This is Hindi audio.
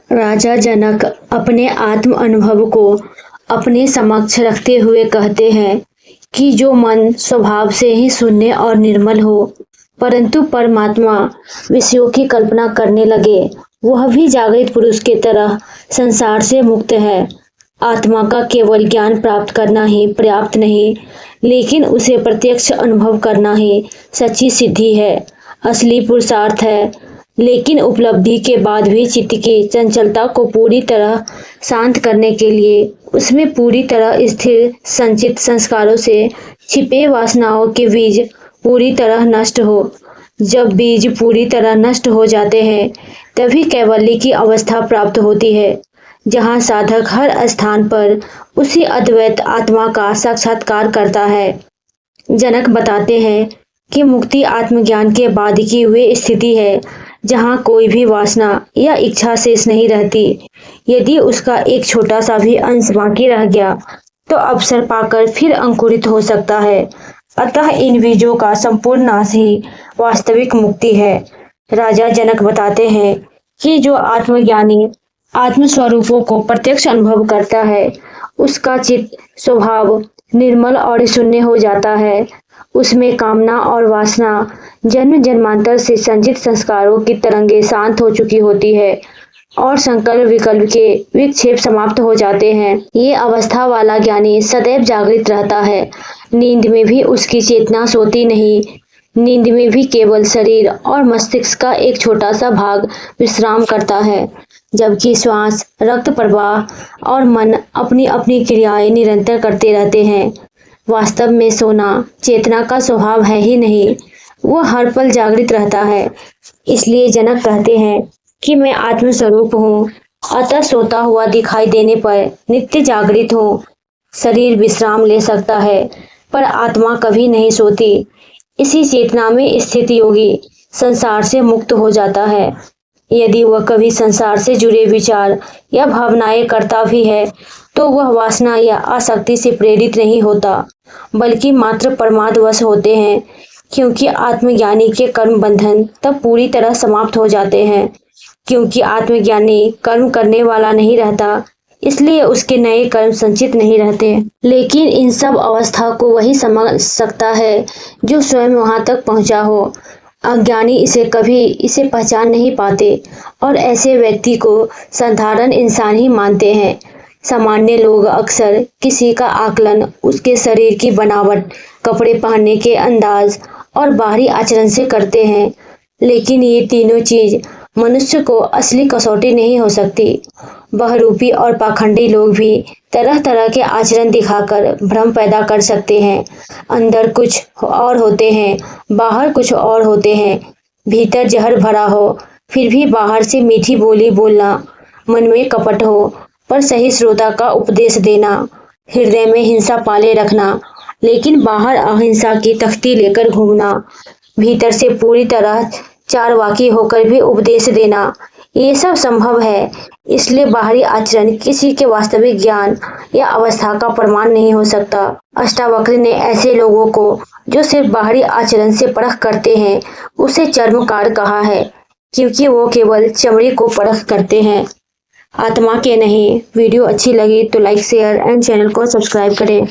राजा जनक अपने आत्म अनुभव को अपने समक्ष रखते हुए कहते हैं कि जो मन स्वभाव से ही शून्य और निर्मल हो, परंतु परमात्मा विषयों की कल्पना करने लगे, वह भी जागृत पुरुष की तरह संसार से मुक्त है। आत्मा का केवल ज्ञान प्राप्त करना ही पर्याप्त नहीं, लेकिन उसे प्रत्यक्ष अनुभव करना ही सच्ची सिद्धि है, असली पुरुषार्थ है। लेकिन उपलब्धि के बाद भी चित्त की चंचलता को पूरी तरह शांत करने के लिए उसमें पूरी तरह स्थिर संचित संस्कारों से छिपे वासनाओं के बीज पूरी तरह नष्ट हो। जब बीज पूरी तरह नष्ट हो जाते हैं तभी कैवल्य की अवस्था प्राप्त होती है, जहाँ साधक हर स्थान पर उसी अद्वैत आत्मा का साक्षात्कार करता है। जनक बताते हैं कि मुक्ति आत्मज्ञान के बाद की वे स्थिति है जहाँ कोई भी वासना या इच्छा शेष नहीं रहती। यदि उसका एक छोटा सा भी अंश बाकी रह गया तो अवसर पाकर फिर अंकुरित हो सकता है। अतः इन बीजों का संपूर्ण नाश ही वास्तविक मुक्ति है। राजा जनक बताते हैं कि जो आत्मज्ञानी आत्म स्वरूपों को प्रत्यक्ष अनुभव करता है, उसका चित्त स्वभाव निर्मल और शून्य हो जाता है। उसमें कामना और वासना जन्म जन्मांतर से संचित संस्कारों की तरंगे शांत हो चुकी होती है और संकल्प विकल्प के विक्षेप समाप्त हो जाते हैं। ये अवस्था वाला ज्ञानी सदैव जागृत रहता है। नींद में भी उसकी चेतना सोती नहीं। नींद में भी केवल शरीर और मस्तिष्क का एक छोटा सा भाग विश्राम करता है, जबकि श्वास, रक्त प्रवाह और मन अपनी अपनी क्रियाएं निरंतर करते रहते हैं। वास्तव में सोना चेतना का स्वभाव है ही नहीं, वह हर पल जागृत रहता है। इसलिए जनक कहते हैं कि मैं आत्मस्वरूप हूँ, अतः सोता हुआ दिखाई देने पर नित्य जागृत हूँ। शरीर विश्राम ले सकता है पर आत्मा कभी नहीं सोती। इसी चेतना में स्थित योगी संसार से मुक्त हो जाता है। यदि वह कभी संसार से जुड़े विचार या भावनाएं करता भी है तो वह वासना या आसक्ति से प्रेरित नहीं होता, बल्कि मात्र प्रमादवश होते हैं, क्योंकि आत्मज्ञानी के कर्म बंधन तब पूरी तरह समाप्त हो जाते हैं। क्योंकि आत्मज्ञानी कर्म करने वाला नहीं रहता, इसलिए उसके नए कर्म संचित नहीं रहते। लेकिन इन सब अवस्था को वही समझ सकता है जो स्वयं वहां तक पहुंचा हो। अज्ञानी इसे पहचान नहीं पाते और ऐसे व्यक्ति को साधारण इंसान ही मानते हैं। सामान्य लोग अक्सर किसी का आकलन उसके शरीर की बनावट, कपड़े पहनने के अंदाज और बाहरी आचरण से करते हैं, लेकिन ये तीनों चीज मनुष्य को असली कसौटी नहीं हो सकती। बहरूपी और पाखंडी लोग भी तरह तरह के आचरण दिखाकर भ्रम पैदा कर सकते हैं। अंदर कुछ और होते हैं, बाहर कुछ और होते हैं। भीतर जहर भरा हो फिर भी बाहर से मीठी बोली बोलना, मन में कपट हो पर सही श्रोता का उपदेश देना, हृदय में हिंसा पाले रखना लेकिन बाहर अहिंसा की तख्ती लेकर घूमना, भीतर से पूरी तरह चारवाकी होकर भी उपदेश देना, ये सब संभव है। इसलिए बाहरी आचरण किसी के वास्तविक ज्ञान या अवस्था का प्रमाण नहीं हो सकता। अष्टावक्र ने ऐसे लोगों को जो सिर्फ बाहरी आचरण से परख करते हैं उसे चर्मकार कहा है, क्योंकि वो केवल चमड़ी को परख करते हैं, आत्मा के नहीं। वीडियो अच्छी लगी तो लाइक, शेयर एंड चैनल को सब्सक्राइब करें।